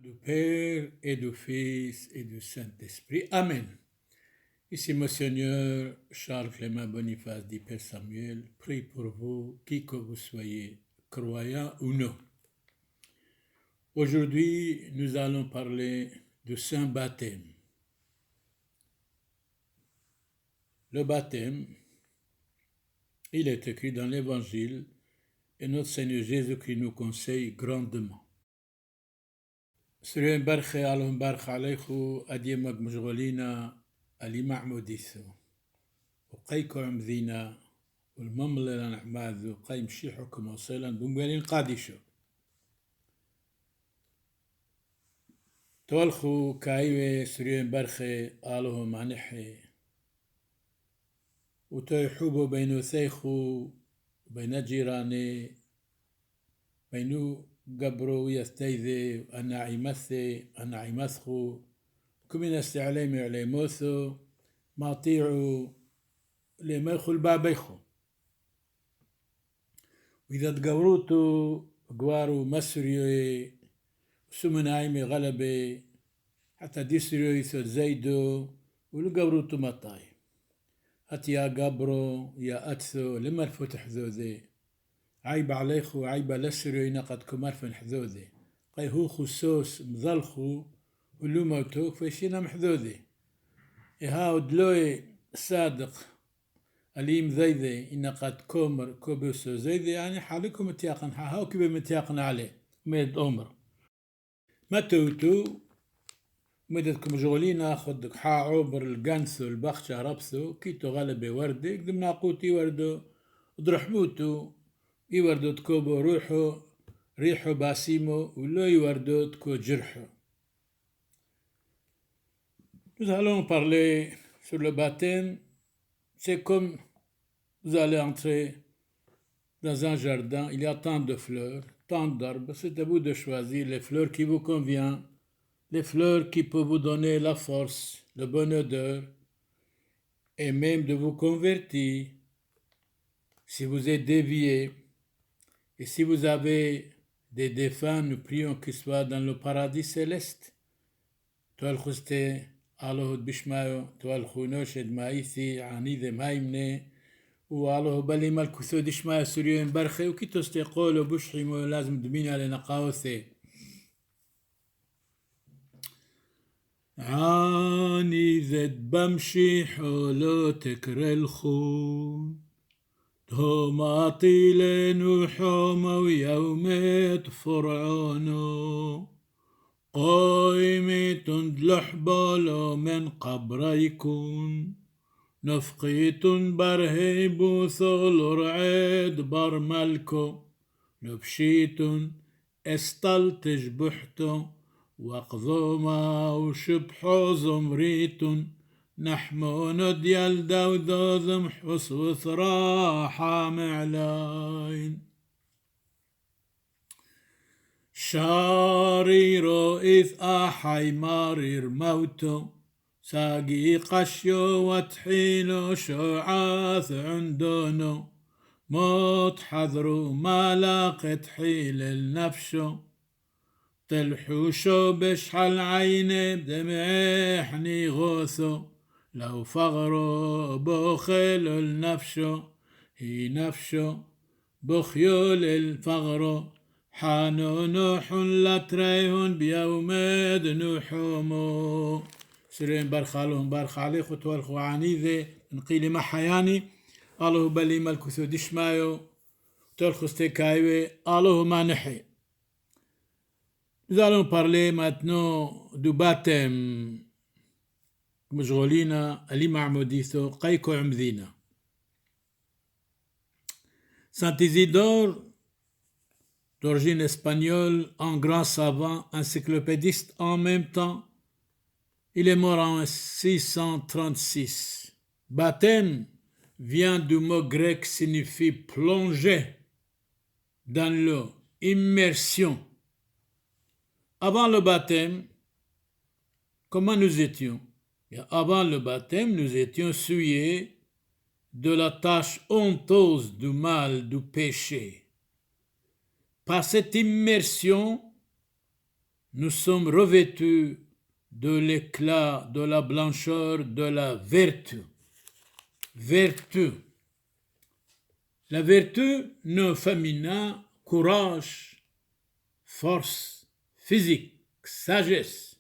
Du Père et du Fils et du Saint-Esprit. Amen. Ici Monseigneur Charles Clément Boniface dit Père Samuel, prie pour vous, qui que vous soyez, croyants ou non. Aujourd'hui, nous allons parler du Saint Baptême. Le baptême, il est écrit dans l'Évangile et notre Seigneur Jésus-Christ nous conseille grandement. سرين برخي علهم برخ عليخو أديمك مشغولينا اللي معموديثو وقيكو عمذينا والمملة نعماذو قي مشيحكم وصيلا بمقالين قادشو تولخو كايوة سرين برخي علهم عنحي وتيحوبو بينو ثيخو بين جيراني بينو قبرو يستيذي أنا عيمثي أنا عيمثخو كمين استعلامي علي موثو ما طيعوا لميخو البابيخو وإذا تقوروتو قوارو مسريو سمن عيمي غلبي حتى ديسريو يثو زيدو ولقوروتو مطاي هات يا قبرو يا أتثو لما الفتح ذو ذي عيب عليخو عيب لسريو ينقد كمارفن حذوذي قي هو خصوص مظلخو ولو موتوك فيشينا محذوذي إهاو دلوي صادق أليم ذيذي إن قد كومر كوبوسو ذيذي يعني حالكم متياقن هاو كبه متياقن عليه ميد أمر ما توتو مدتكم جولينا خدك حا عبر القنثو البخشة ربثو كيتو غلبي وردك دمنا قوتي وردو درحموتو يوردو تكوبو روحو ريحو باسيمو ولو يوردو تكو جرحو. Nous allons parler sur le baptême. C'est comme vous allez entrer dans un jardin, il y a tant de fleurs, tant d'arbres, c'est à vous de choisir les fleurs qui vous conviennent, les fleurs qui peuvent vous donner la force, le bon odeur, et même de vous convertir si vous êtes dévié. Et si vous avez des défunts, nous prions qu'ils soient dans le paradis céleste. Toal Khuste, Allah Bishmayo, Toal Khunosh Maïthi, Anide Maïmne, ou Allah Balim al Kuthud Ishmael Suriyun Barkhe, ou Kitos Teqol, ou Bushimo, Lazm Dmina Lenaqaothe. Anide Bamshi Holo Tekrel Khun. توماطي لنحوم ويوم فرعونو قايمة دلحبالو من قبريكون نفقيت برهيبو ثول رعيد برملكو نبشيت استلتج بحتو وقضوما وشبحو زمريت نحمون ديال داودوذم حصو ثراحة معلاين شاريرو إذ أحي مارير موتو ساقي قشيو وتحيلو شعاث عندونو موت حذرو ما لاقت حيل النفشو تلحوشو بشحل عيني بدمعيحني غوثو لو فغرو بخيل النفشو هي نفشو بخيول الفغرو حانو نوح لتريهن بيومد نوحومو سرين برخالهم برخ عليك وتوالخو عنيذي نقيلي محياني الله بلي ملكثو دشمايو تولخو استيكايوي الله ما نحي. Nous allons parler maintenant du baptême. مشغولين اللي معموديثو قيكو عمذينا. Saint Isidore, d'origine espagnole, un grand savant, encyclopédiste en même temps, il est mort en 636. Baptême vient du mot grec signifie plonger dans l'eau, immersion. Avant le baptême, comment nous étions? Avant le baptême, nous étions souillés de la tâche honteuse du mal, du péché. Par cette immersion, nous sommes revêtus de l'éclat, de la blancheur, de la vertu. Vertu. La vertu, nom féminin, courage, force physique, sagesse.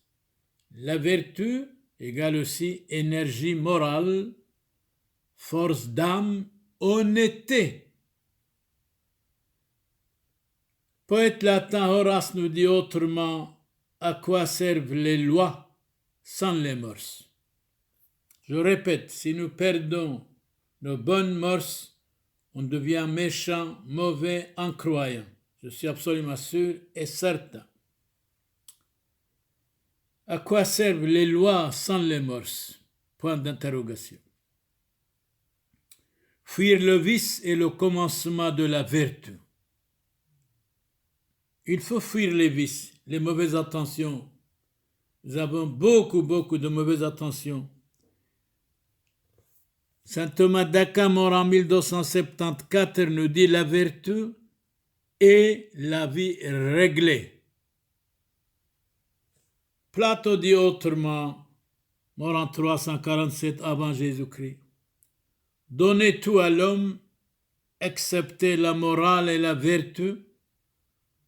La vertu égale aussi énergie morale, force d'âme, honnêteté. Poète latin Horace nous dit autrement à quoi servent les lois sans les mœurs. Je répète, si nous perdons nos bonnes mœurs, on devient méchant, mauvais, incroyant. Je suis absolument sûr et certain. À quoi servent les lois sans les mœurs? Point d'interrogation. Fuir le vice est le commencement de la vertu. Il faut fuir les vices, les mauvaises intentions. Nous avons beaucoup de mauvaises intentions. Saint Thomas d'Aquin, mort en 1274, nous dit la vertu est la vie réglée. Platon dit autrement, mort en 347 avant Jésus-Christ, donnez tout à l'homme, excepté la morale et la vertu,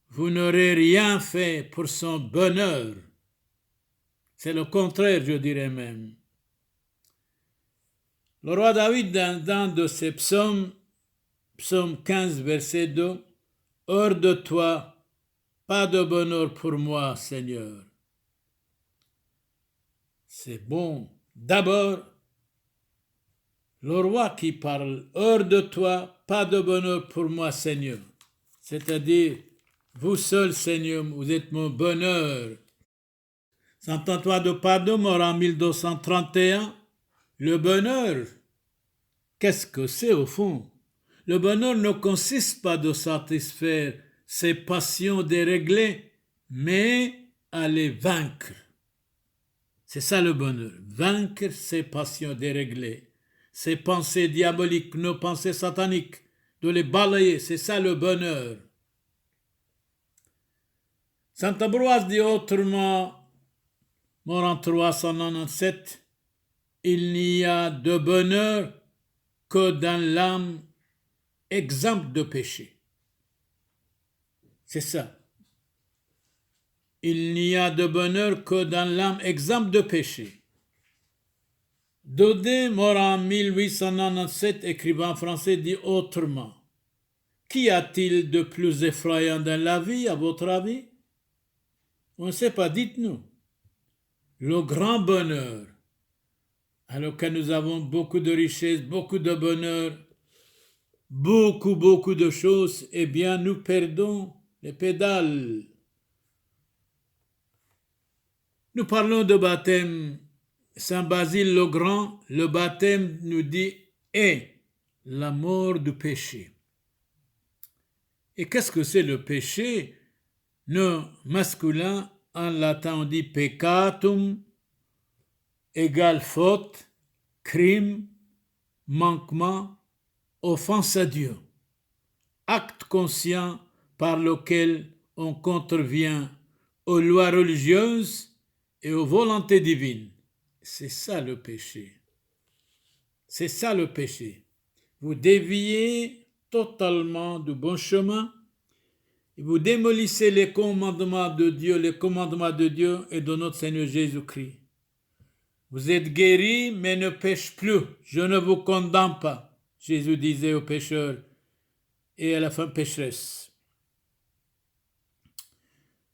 vous n'aurez rien fait pour son bonheur. C'est le contraire, je dirais même. Le roi David, dans un de ses psaumes, psaume 15, verset 2, « Hors de toi, pas de bonheur pour moi, Seigneur. » C'est bon. D'abord, le roi qui parle, « Hors de toi, pas de bonheur pour moi, Seigneur. » C'est-à-dire, vous seul, Seigneur, vous êtes mon bonheur. Saint Antoine de Padoue, mort en 1231, le bonheur, qu'est-ce que c'est au fond? Le bonheur ne consiste pas de satisfaire ses passions déréglées, mais à les vaincre. C'est ça le bonheur, vaincre ses passions déréglées, ses pensées diaboliques, nos pensées sataniques, de les balayer, c'est ça le bonheur. Saint Ambroise dit autrement, mort en 397, il n'y a de bonheur que dans l'âme exempte de péché. C'est ça. Il n'y a de bonheur que dans l'âme exempte de péché. Daudet, mort en 1897, écrivain français, dit autrement, qu'y a-t-il de plus effrayant dans la vie, à votre avis? On ne sait pas, dites-nous. Le grand bonheur, alors que nous avons beaucoup de richesses, beaucoup de bonheur, beaucoup de choses, eh bien nous perdons les pédales. Nous parlons de baptême. Saint Basile le Grand, le baptême nous dit est la mort du péché. Et qu'est-ce que c'est le péché? Le masculin, en latin on dit peccatum, égale faute, crime, manquement, offense à Dieu. Acte conscient par lequel on contrevient aux lois religieuses et aux volontés divines. C'est ça le péché. C'est ça le péché. Vous déviez totalement du bon chemin et vous démolissez les commandements de Dieu et de notre Seigneur Jésus-Christ. Vous êtes guéris, mais ne péchez plus. Je ne vous condamne pas, Jésus disait aux pécheurs et à la femme pécheresse.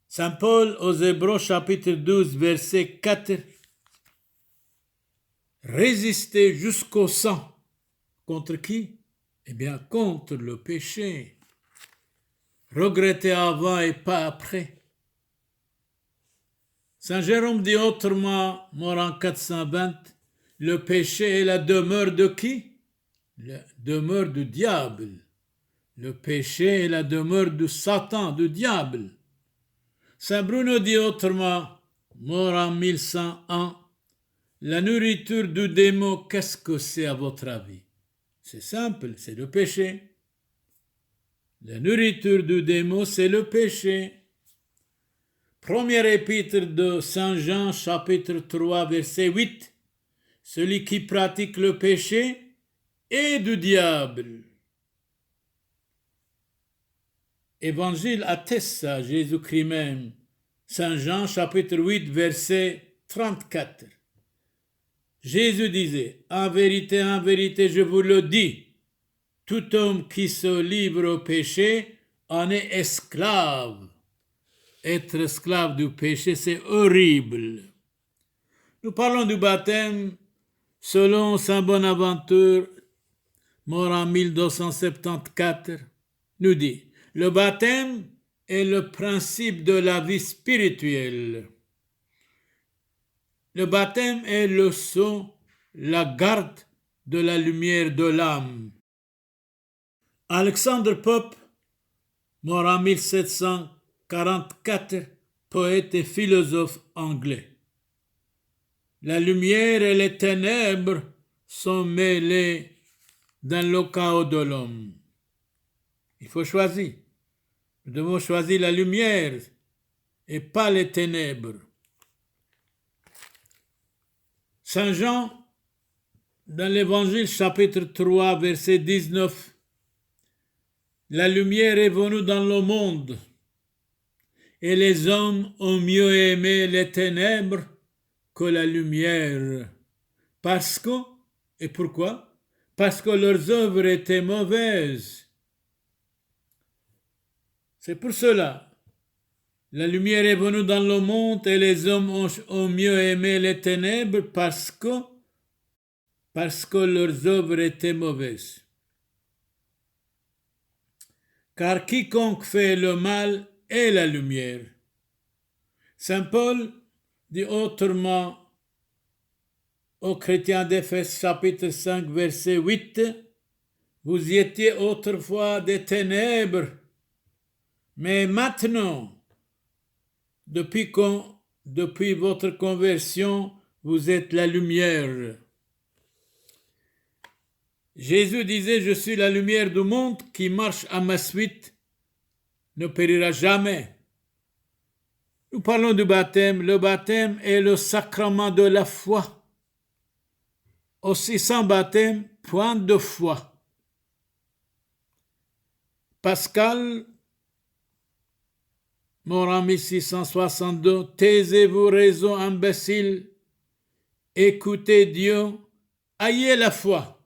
Saint Paul aux Hébreux chapitre 12 verset 4, résistez jusqu'au sang. Contre qui? Eh bien, contre le péché. Regrettez avant et pas après. Saint Jérôme dit autrement, mort en 420, le péché est la demeure de qui? La demeure du diable. Le péché est la demeure du Satan, du diable. Saint Bruno dit autrement, mort en 1101, la nourriture du démon, qu'est-ce que c'est à votre avis? C'est simple, c'est le péché. La nourriture du démon, c'est le péché. Premier épître de Saint Jean, chapitre 3, verset 8. Celui qui pratique le péché est du diable. Évangile atteste ça, Jésus-Christ même. Saint Jean, chapitre 8, verset 34. Jésus disait, en vérité, je vous le dis, tout homme qui se livre au péché en est esclave. Être esclave du péché, c'est horrible. Nous parlons du baptême selon Saint Bonaventure, mort en 1274, nous dit, le baptême est le principe de la vie spirituelle. Le baptême est le sceau, la garde de la lumière de l'âme. Alexandre Pope, mort en 1744, poète et philosophe anglais. La lumière et les ténèbres sont mêlées dans le chaos de l'homme. Il faut choisir. Nous devons choisir la lumière et pas les ténèbres. Saint Jean, dans l'Évangile chapitre 3, verset 19, la lumière est venue dans le monde et les hommes ont mieux aimé les ténèbres que la lumière. Parce que, et pourquoi? Parce que leurs œuvres étaient mauvaises. C'est pour cela. La lumière est venue dans le monde et les hommes ont mieux aimé les ténèbres parce que leurs œuvres étaient mauvaises. Car quiconque fait le mal est la lumière. Saint Paul dit autrement aux chrétiens d'Éphèse chapitre 5 verset 8, vous y étiez autrefois des ténèbres, mais maintenant, depuis votre conversion, vous êtes la lumière. Jésus disait, je suis la lumière du monde, qui marche à ma suite ne périra jamais. Nous parlons du baptême. Le baptême est le sacrement de la foi. Aussi sans baptême, point de foi. Pascal, mort en 1662, taisez-vous, raison imbécile, écoutez Dieu, ayez la foi.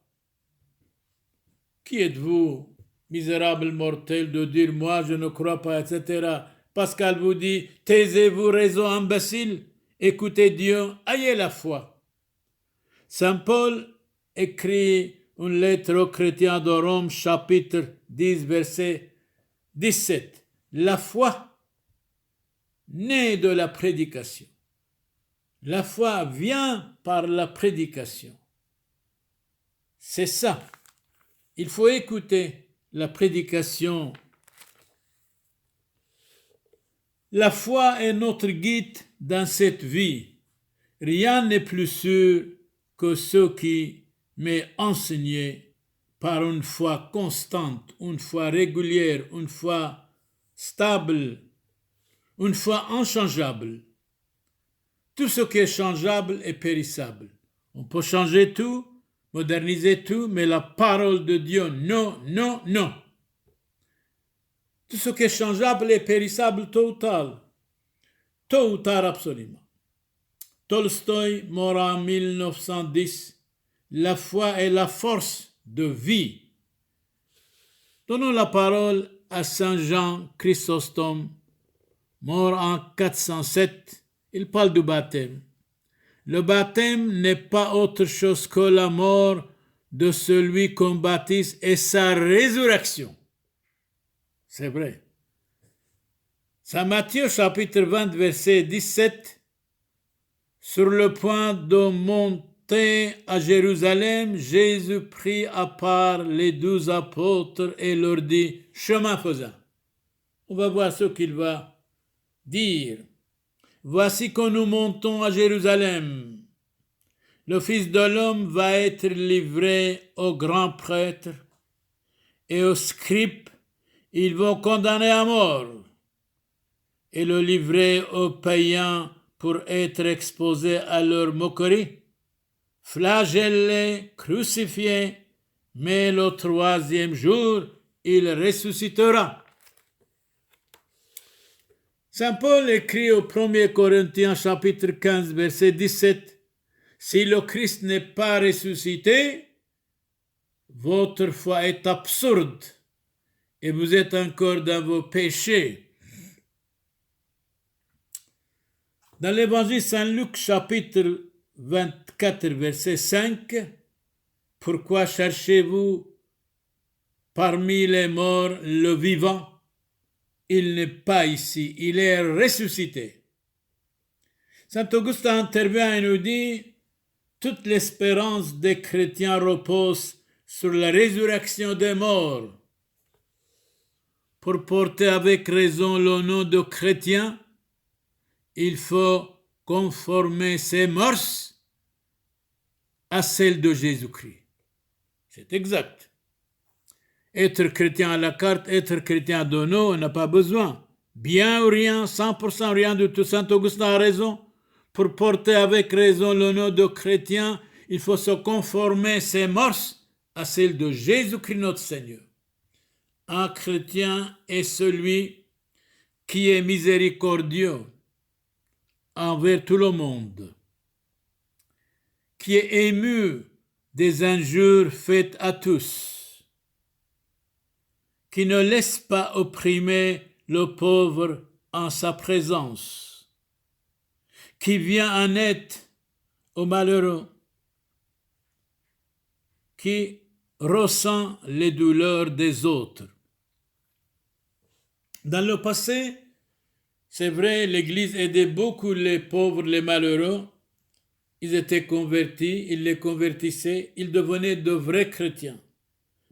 Qui êtes-vous, misérable mortel, de dire moi je ne crois pas, etc. Pascal vous dit, taisez-vous, raison imbécile, écoutez Dieu, ayez la foi. Saint Paul écrit une lettre aux chrétiens de Rome, chapitre 10, verset 17. La foi naît de la prédication. La foi vient par la prédication. C'est ça. Il faut écouter la prédication. La foi est notre guide dans cette vie. Rien n'est plus sûr que ce qui m'est enseigné par une foi constante, une foi régulière, une foi stable, une foi inchangeable. Tout ce qui est changeable est périssable. On peut changer tout, moderniser tout, mais la parole de Dieu, non, non, non. Tout ce qui est changeable est périssable tôt ou tard absolument. Tolstoï, mort en 1910, la foi est la force de vie. Donnons la parole à Saint Jean Chrysostome, mort en 407, il parle du baptême. Le baptême n'est pas autre chose que la mort de celui qu'on baptise et sa résurrection. C'est vrai. Saint Matthieu, chapitre 20, verset 17, sur le point de monter à Jérusalem, Jésus prit à part les 12 apôtres et leur dit, chemin faisant. On va voir ce qu'il va dire. Voici que nous montons à Jérusalem. Le Fils de l'homme va être livré aux grands prêtres et aux scribes. Ils vont condamner à mort. et le livrer aux païens pour être exposé à leur moquerie, flagellé, crucifié, mais le troisième jour, il ressuscitera. Saint Paul écrit au 1 Corinthiens chapitre 15 verset 17, « Si le Christ n'est pas ressuscité, votre foi est absurde et vous êtes encore dans vos péchés. » Dans l'évangile Saint Luc chapitre 24 verset 5, « Pourquoi cherchez-vous parmi les morts le vivant? Il n'est pas ici, il est ressuscité. » Saint Augustin intervient et nous dit, toute l'espérance des chrétiens repose sur la résurrection des morts. Pour porter avec raison le nom de chrétien, il faut conformer ses mœurs à celles de Jésus-Christ. C'est exact. Être chrétien à la carte, être chrétien à Dono, on n'a pas besoin. Bien ou rien, 100% rien du tout. Saint Augustin a raison. Pour porter avec raison le nom de chrétien, il faut se conformer ses mœurs à celles de Jésus-Christ notre Seigneur. Un chrétien est celui qui est miséricordieux envers tout le monde, qui est ému des injures faites à tous, qui ne laisse pas opprimer le pauvre en sa présence, qui vient en aide aux malheureux, qui ressent les douleurs des autres. Dans le passé, c'est vrai, l'Église aidait beaucoup les pauvres, les malheureux. Ils étaient convertis, ils les convertissaient, ils devenaient de vrais chrétiens.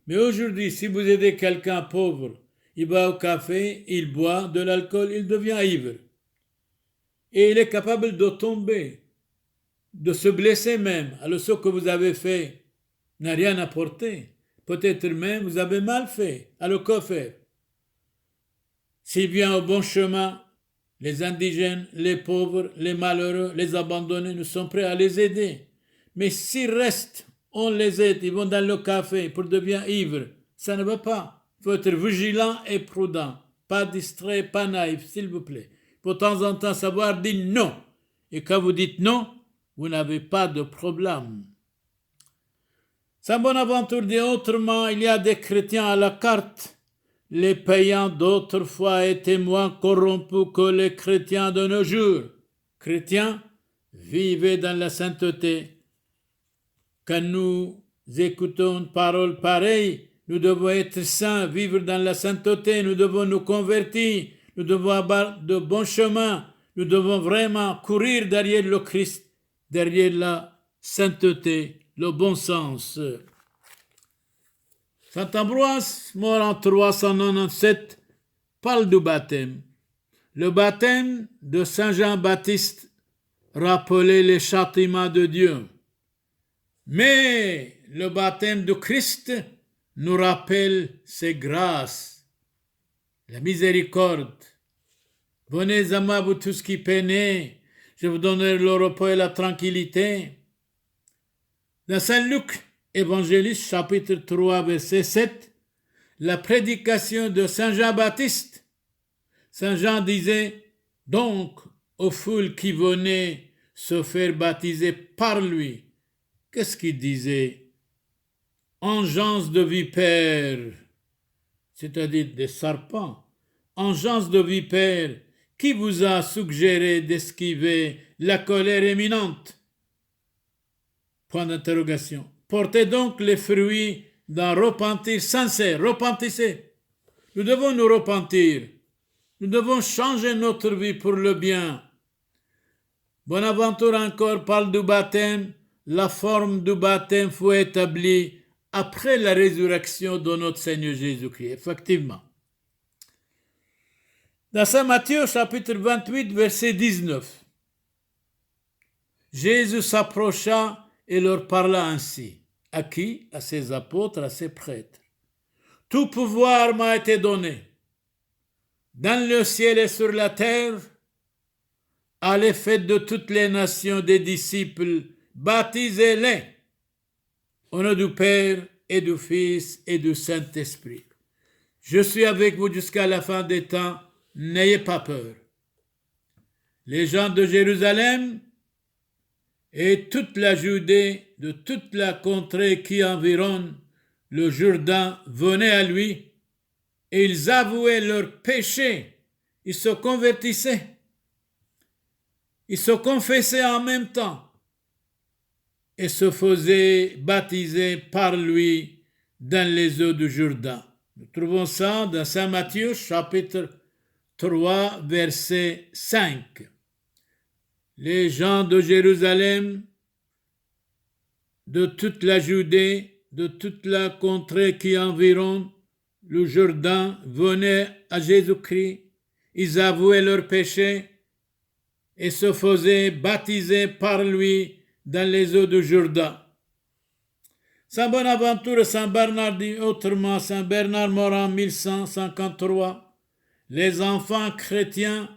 Mais aujourd'hui, si vous aidez quelqu'un pauvre, il va au café, il boit de l'alcool, il devient ivre. Et il est capable de tomber, de se blesser même. Alors ce que vous avez fait n'a rien apporté. Peut-être même vous avez mal fait. Alors que faire? S'il vient au bon chemin, les indigènes, les pauvres, les malheureux, les abandonnés, nous sommes prêts à les aider. Mais s'ils restent, on les aide, ils vont dans le café pour devenir ivres. Ça ne va pas. Il faut être vigilant et prudent. Pas distrait, pas naïf, s'il vous plaît. Il faut de temps en temps savoir dire non. Et quand vous dites non, vous n'avez pas de problème. Saint Bonaventure dit autrement, il y a des chrétiens à la carte. Les païens d'autrefois étaient moins corrompus que les chrétiens de nos jours. Chrétiens, vivez dans la sainteté. Quand nous écoutons une parole pareille, nous devons être saints, vivre dans la sainteté, nous devons nous convertir, nous devons avoir de bons chemins, nous devons vraiment courir derrière le Christ, derrière la sainteté, le bon sens. Saint Ambroise, mort en 397, parle du baptême. Le baptême de Saint Jean-Baptiste rappelait les châtiments de Dieu. Mais le baptême de Christ nous rappelle ses grâces, la miséricorde. Venez à moi, vous tous qui peinez, je vous donnerai le repos et la tranquillité. Dans Saint Luc, évangéliste, chapitre 3, verset 7, la prédication de Saint Jean-Baptiste. Saint Jean disait, donc, aux foules qui venaient se faire baptiser par lui, qu'est-ce qu'il disait? Engeance de vipères, c'est-à-dire des serpents. Engeance de vipères, qui vous a suggéré d'esquiver la colère imminente? Point d'interrogation. Portez donc les fruits d'un repentir sincère. Repentissez. Nous devons nous repentir. Nous devons changer notre vie pour le bien. Bonaventure encore parle du baptême. La forme du baptême faut établir après la résurrection de notre Seigneur Jésus-Christ. Effectivement. Dans Saint Matthieu, chapitre 28, verset 19, Jésus s'approcha et leur parla ainsi. À qui? À ses apôtres, à ses prêtres. Tout pouvoir m'a été donné dans le ciel et sur la terre, allez faites de toutes les nations des disciples, baptisez-les au nom du Père et du Fils et du Saint-Esprit. Je suis avec vous jusqu'à la fin des temps, n'ayez pas peur. Les gens de Jérusalem et toute la Judée, de toute la contrée qui environne le Jourdain, venaient à lui et ils avouaient leurs péchés. Ils se convertissaient. Ils se confessaient en même temps et se faisaient baptiser par lui dans les eaux du Jourdain. Nous trouvons ça dans Saint Matthieu, chapitre 3, verset 5. Les gens de Jérusalem, de toute la Judée, de toute la contrée qui environne le Jourdain, venaient à Jésus-Christ. Ils avouaient leurs péchés et se faisaient baptiser par lui dans les eaux du Jourdain. Saint Bonaventure et Saint Bernard dit autrement, Saint Bernard mort en 1153, les enfants chrétiens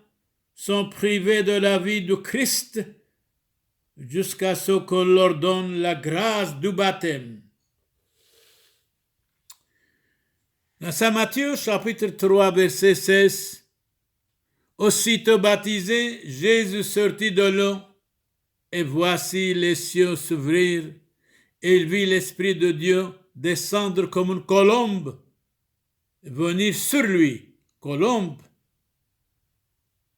sont privés de la vie du Christ jusqu'à ce qu'on leur donne la grâce du baptême. Dans Saint Matthieu, chapitre 3, verset 16, aussitôt baptisé, Jésus sortit de l'eau, et voici les cieux s'ouvrir, et il vit l'Esprit de Dieu descendre comme une colombe, venir sur lui. Colombe,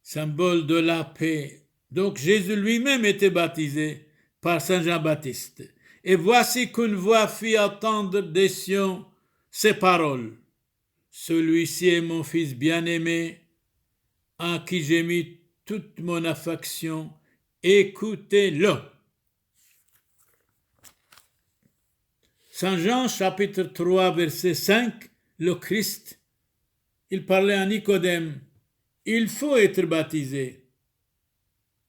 symbole de la paix. Donc Jésus lui-même était baptisé par Saint Jean-Baptiste. Et voici qu'une voix fit entendre des cieux ces paroles. Celui-ci est mon Fils bien-aimé, en qui j'ai mis toute mon affection. Écoutez-le. Saint Jean, chapitre 3, verset 5, le Christ, il parlait à Nicodème. Il faut être baptisé.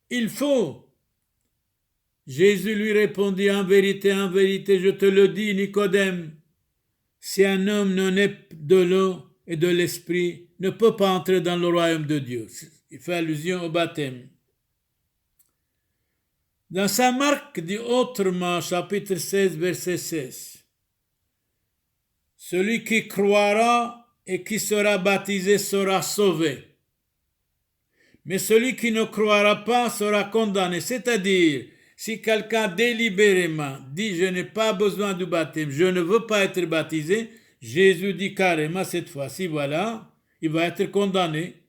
Il faut. Jésus lui répondit, en vérité, je te le dis, Nicodème, si un homme ne naît de l'eau et de l'esprit, ne peut pas entrer dans le royaume de Dieu. Il fait allusion au baptême. Dans Saint Marc dit autrement, chapitre 16, verset 16, celui qui croira et qui sera baptisé sera sauvé. Mais celui qui ne croira pas sera condamné. C'est-à-dire, si quelqu'un délibérément dit « je n'ai pas besoin du baptême, je ne veux pas être baptisé », Jésus dit carrément cette fois-ci, voilà, il va être condamné.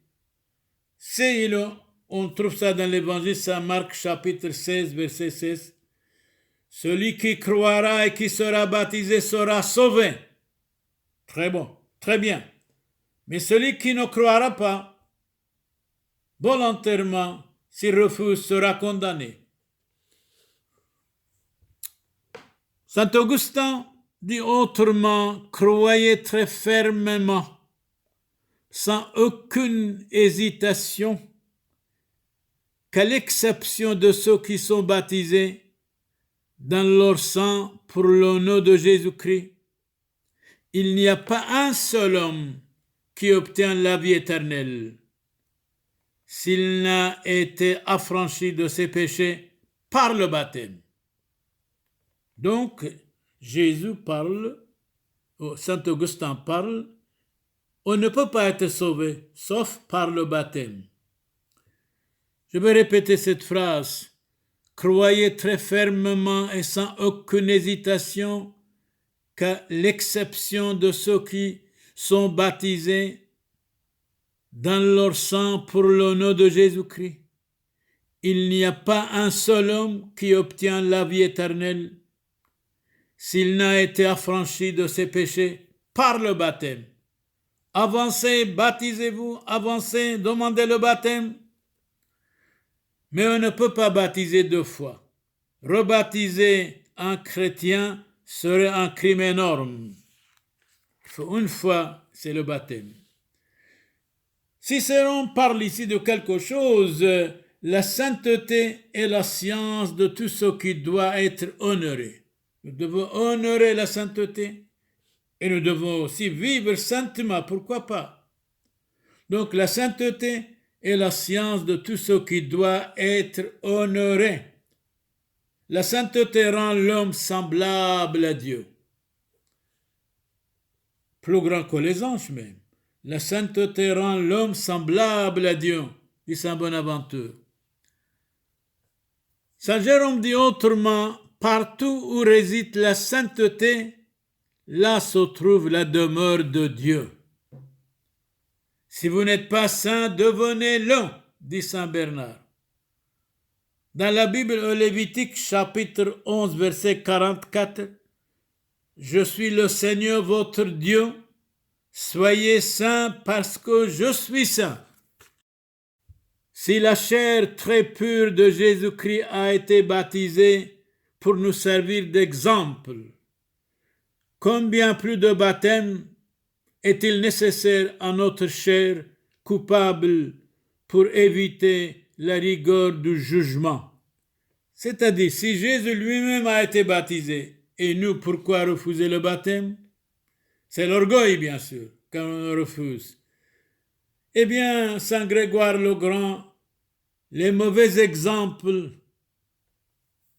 On trouve ça dans l'évangile Saint Marc, chapitre 16, verset 16. Celui qui croira et qui sera baptisé sera sauvé. Très bon, très bien. Mais celui qui ne croira pas, volontairement, s'il refuse, sera condamné. Saint Augustin dit autrement, croyez très fermement, sans aucune hésitation, qu'à l'exception de ceux qui sont baptisés dans leur sang pour le nom de Jésus-Christ, il n'y a pas un seul homme qui obtient la vie éternelle s'il n'a été affranchi de ses péchés par le baptême. Donc, Jésus parle, Saint Augustin parle, on ne peut pas être sauvé sauf par le baptême. Je vais répéter cette phrase. Croyez très fermement et sans aucune hésitation qu'à l'exception de ceux qui sont baptisés dans leur sang pour le nom de Jésus-Christ, il n'y a pas un seul homme qui obtient la vie éternelle s'il n'a été affranchi de ses péchés par le baptême. Avancez, baptisez-vous, avancez, demandez le baptême. Mais on ne peut pas baptiser deux fois. Rebaptiser un chrétien serait un crime énorme. Il faut une fois, c'est le baptême. Si on parle ici de quelque chose, la sainteté est la science de tout ce qui doit être honoré. Nous devons honorer la sainteté et nous devons aussi vivre saintement, pourquoi pas? Donc la sainteté est la science de tout ce qui doit être honoré. La sainteté rend l'homme semblable à Dieu. Plus grand que les anges même. La sainteté rend l'homme semblable à Dieu, dit Saint Bonaventure. Saint Jérôme dit autrement, partout où réside la sainteté, là se trouve la demeure de Dieu. Si vous n'êtes pas saint, devenez-le, dit Saint Bernard. Dans la Bible, au Lévitique, chapitre 11, verset 44, « Je suis le Seigneur votre Dieu, soyez saints parce que je suis saint. » Si la chair très pure de Jésus-Christ a été baptisée pour nous servir d'exemple, combien plus de baptême est-il nécessaire à notre chair coupable pour éviter la rigueur du jugement? C'est-à-dire, si Jésus lui-même a été baptisé, et nous, pourquoi refuser le baptême? C'est l'orgueil, bien sûr, quand on refuse. Eh bien, Saint Grégoire le Grand, les mauvais exemples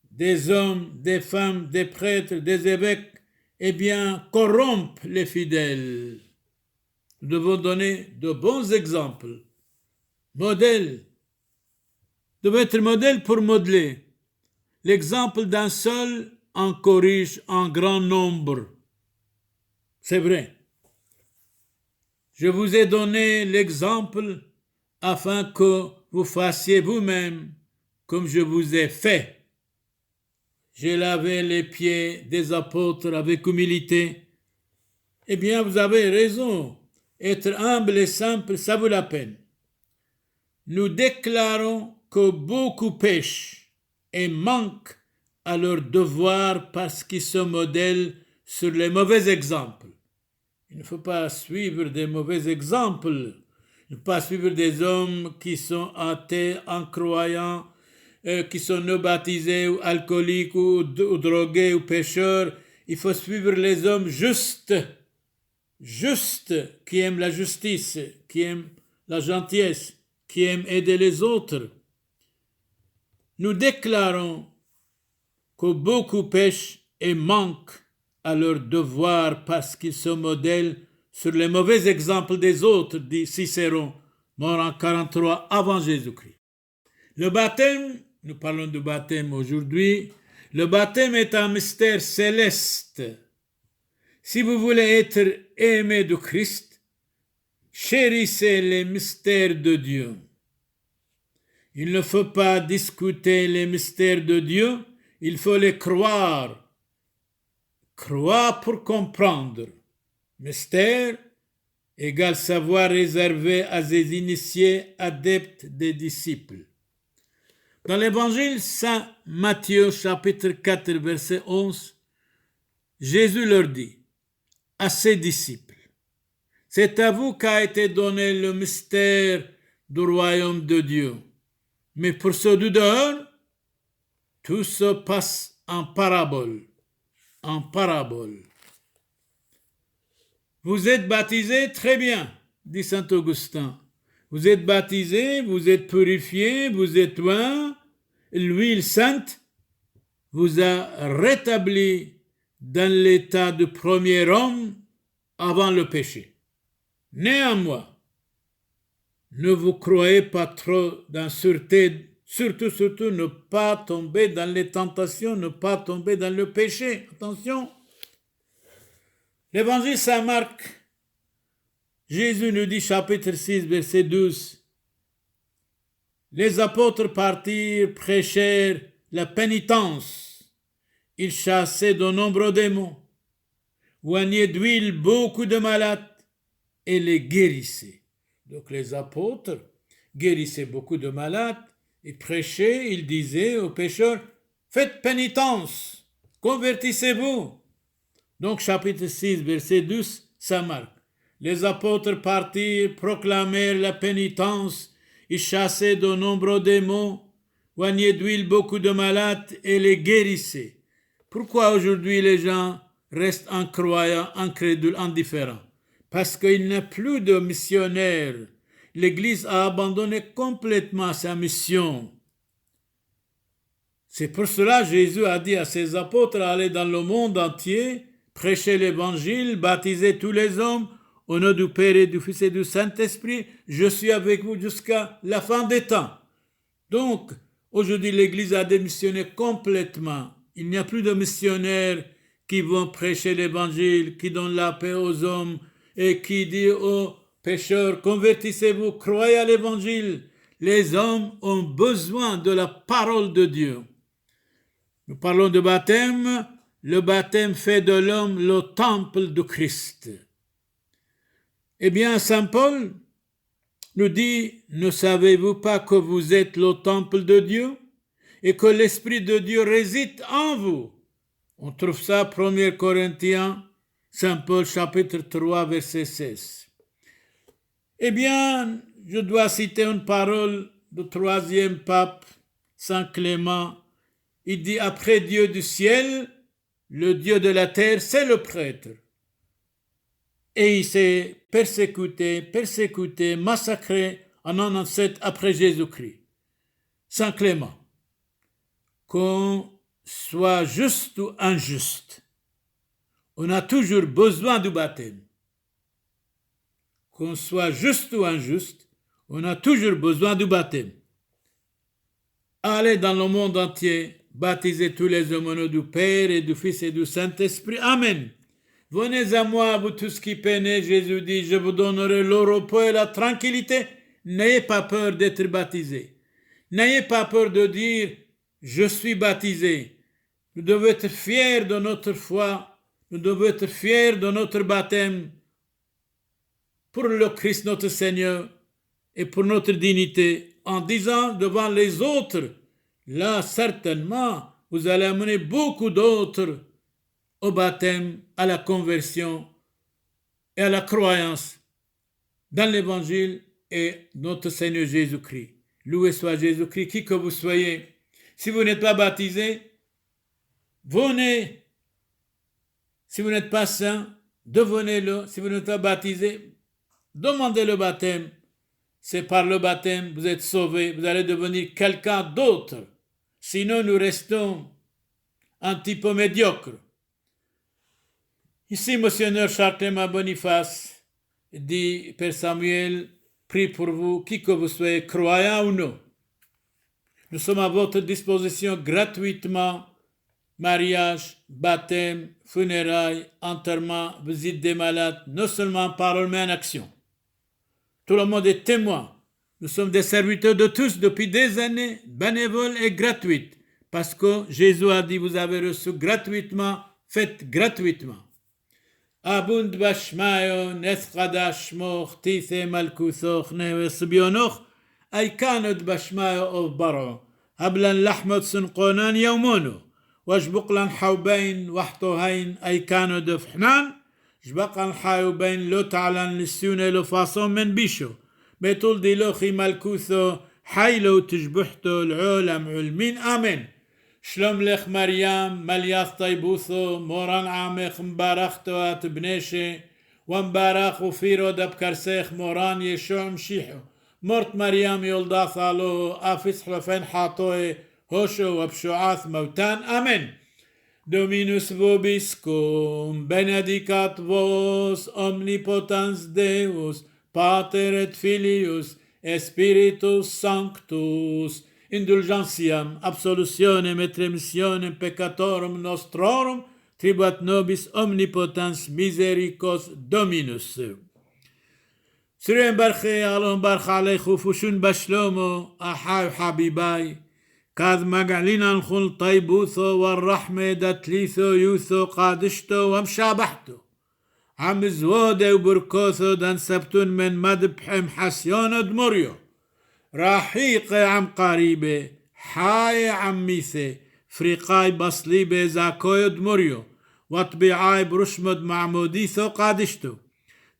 des hommes, des femmes, des prêtres, des évêques, eh bien, corrompent les fidèles. Nous devons donner de bons exemples, modèles. Nous devons être modèles pour modeler. L'exemple d'un seul en corrige un grand nombre. C'est vrai. Je vous ai donné l'exemple afin que vous fassiez vous-même comme je vous ai fait. J'ai lavé les pieds des apôtres avec humilité. Eh bien, vous avez raison. Être humble et simple, ça vaut la peine. Nous déclarons que beaucoup pêchent et manquent à leur devoir parce qu'ils se modèlent sur les mauvais exemples. Il ne faut pas suivre des mauvais exemples. Il ne faut pas suivre des hommes qui sont athées, incroyants, qui sont non baptisés ou alcooliques ou drogués ou pécheurs. Il faut suivre les hommes justes, qui aiment la justice, qui aiment la gentillesse, qui aiment aider les autres. Nous déclarons que beaucoup pêchent et manquent à leur devoir parce qu'ils se modèlent sur les mauvais exemples des autres, dit Cicéron, mort en 43 avant Jésus-Christ. Le baptême, nous parlons du baptême aujourd'hui, le baptême est un mystère céleste. Si vous voulez être aimé de Christ, chérissez les mystères de Dieu. Il ne faut pas discuter les mystères de Dieu, il faut les croire. Croire pour comprendre. Mystère égale savoir réservé à des initiés adeptes des disciples. Dans l'évangile Saint Matthieu, chapitre 4, verset 11, Jésus leur dit à ses disciples, « C'est à vous qu'a été donné le mystère du royaume de Dieu. Mais pour ceux du dehors, tout se passe en parabole. En parabole. Vous êtes baptisés, très bien, dit saint Augustin. Vous êtes baptisés, vous êtes purifiés, vous êtes oints. L'huile sainte vous a rétabli dans l'état du premier homme avant le péché. Néanmoins, ne vous croyez pas trop dans sûreté, surtout ne pas tomber dans les tentations, ne pas tomber dans le péché. Attention. L'évangile Saint Marc, Jésus nous dit, chapitre 6, verset 12, les apôtres partirent, prêchèrent la pénitence. Ils chassaient de nombreux démons, oignaient d'huile beaucoup de malades et les guérissaient. Donc les apôtres guérissaient beaucoup de malades, ils prêchaient, ils disaient aux pécheurs, faites pénitence, convertissez-vous. Donc chapitre 6, verset 12, Saint Marc. Les apôtres partirent, proclamèrent la pénitence, ils chassaient de nombreux démons, oignaient d'huile beaucoup de malades et les guérissaient. Pourquoi aujourd'hui les gens restent incroyants, incrédules, indifférents? Parce qu'il n'y a plus de missionnaires, l'Église a abandonné complètement sa mission. C'est pour cela que Jésus a dit à ses apôtres, allez dans le monde entier, prêchez l'Évangile, baptisez tous les hommes, au nom du Père et du Fils et du Saint-Esprit, je suis avec vous jusqu'à la fin des temps. Donc, aujourd'hui, l'Église a démissionné complètement. Il n'y a plus de missionnaires qui vont prêcher l'Évangile, qui donnent la paix aux hommes et qui disent aux pécheurs, convertissez-vous, croyez à l'Évangile. Les hommes ont besoin de la parole de Dieu. Nous parlons de baptême. Le baptême fait de l'homme le temple de Christ. Eh bien, Saint Paul nous dit, ne savez-vous pas que vous êtes le temple de Dieu et que l'Esprit de Dieu réside en vous? On trouve ça 1 Corinthiens, Saint Paul chapitre 3, verset 16. Eh bien, je dois citer une parole du 3e pape, Saint Clément. Il dit, après Dieu du ciel, le Dieu de la terre, c'est le prêtre. Et il s'est persécuté, massacré en 97 après Jésus-Christ. Saint Clément, qu'on soit juste ou injuste, on a toujours besoin du baptême. Qu'on soit juste ou injuste, on a toujours besoin du baptême. Allez dans le monde entier, baptisez tous les hommes au nom du Père et du Fils et du Saint-Esprit. Amen. Venez à moi, vous tous qui peinez, Jésus dit, je vous donnerai le repos et la tranquillité. N'ayez pas peur d'être baptisé. N'ayez pas peur de dire, je suis baptisé. Nous devons être fiers de notre foi. Nous devons être fiers de notre baptême pour le Christ notre Seigneur et pour notre dignité, en disant devant les autres, là certainement, vous allez amener beaucoup d'autres au baptême, à la conversion et à la croyance dans l'Évangile et notre Seigneur Jésus-Christ. Loué soit Jésus-Christ, qui que vous soyez. Si vous n'êtes pas baptisé, venez. Si vous n'êtes pas saint, devenez-le. Si vous n'êtes pas baptisé, demandez le baptême. C'est par le baptême, vous êtes sauvés, vous allez devenir quelqu'un d'autre. Sinon, nous restons un petit peu médiocres. Ici, Monseigneur Charles-Clément Boniface dit, Père Samuel, prie pour vous, qui que vous soyez, croyant ou non. Nous sommes à votre disposition gratuitement. Mariage, baptême, funérailles, enterrement, visite des malades, non seulement en parole mais en action. Tout le monde est témoin. Nous sommes des serviteurs de tous depuis des années, bénévoles et gratuites. Parce que Jésus a dit, vous avez reçu gratuitement, faites gratuitement. Abund bashmayo, nesqadash moch, tithe malkusoch, neves bionoch, aikanot bashmayo of baro, hablan lahmot sunqonan yaumono, wajbuqlan hawbain, wahtohain, aikano de fhnan, jbaqan hawbain lo ta'lan lissune lo façon men bisho, betul dilochi malkuso, haylo tijbuhto l'olam ulmin, amen. שלום לך מרים, מליאך טייבותו, מורן עמך מברכתו את בנשה, ומברך ופירו דבקרסך מורן ישוע משיחו. מורט מרים יולדת לו, אפיס חלפן חטוי, הושו ובשועת מותן, אמן. Dominus vobiscum, benedicat vos, omnipotens Deus, Pater et Filius, Spiritus Sanctus, indulgentiam, absolutionem et remissionem peccatorum nostrorum, tribuat nobis omnipotens misericors Dominus. Sirem barche alon barch alechu fushun bashlomo, ahai habibai, kad magalinan khul taibutho والرحمة دتليثو يوثو قادشتو ومشابحتو عم زوده وبركوثو دان سبتون من مدبحم حسيون دمريو راحيق عم قريبه حاي عم ميثي فريقاي بصليبه زاكويو دمريو وطبيعاي برشمد معموديثو قادشتو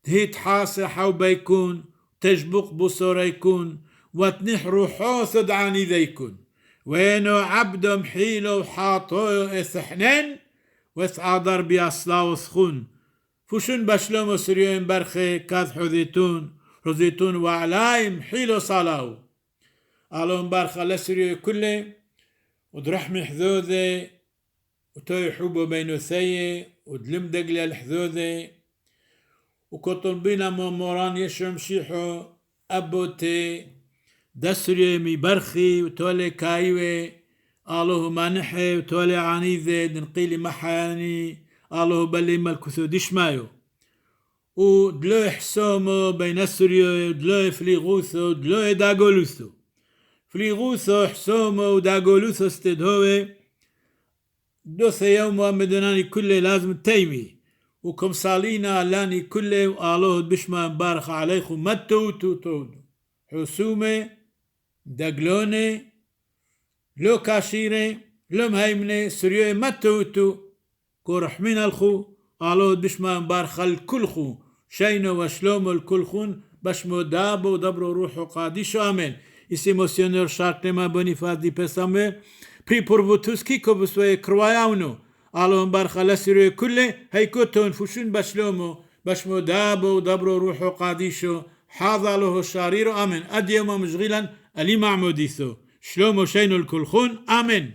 تهيت حاسي حو بيكون تجبق بصوريكون وتنح روحو دعاني ذيكون وينو عبدو محيلو وحاطويو اثحنين وثعادر بيصلاو ثخون فوشون بشلومو سريوين برخي كاذ حذيتون رزيتون وعلايم حيلو صالاو اللهم بارخ على سوريا كله ودرحمي حذوذي وتوي حبو بينو ثيه ودلم دقل الحذوذي وكتن بينا موران يشرم شيحو أبوتي دسري مي برخي وتولي كايوي الله مانحي وتولي عنيذي دنقيلي محاني الله بلي ملكثو دشمايو ودلو حسومو بين سوريا ودلو فليغوثو دلو داغولوثو فليغوثو حسومو وداغولوثو استدهوي دوث يوم ومدناني كله لازم تيمي وكم صالينا لاني كله والله بشما مبارخ عليكم متو تود حسومه دقلوني لو كاشيري لو مهيمني سريوي متو كورح من الخو الله بشما مبارخ الكل خو شينو وشلومو الكل خون بشمو دابو دبرو روحو قاديشو امين Ici, Monsignor Chartema Boniface di Pesame, prie pour vous tous qui que vous soyez croyants. Alors, barcha la sirue kulle, haykoton fushun bashlomo, bashmo dabo dabro ruho qadisho, hadha lahu shariro, amen. Adiyama mjghilan, ali ma'muditho. Shlomo shaynul kulkhun, amen.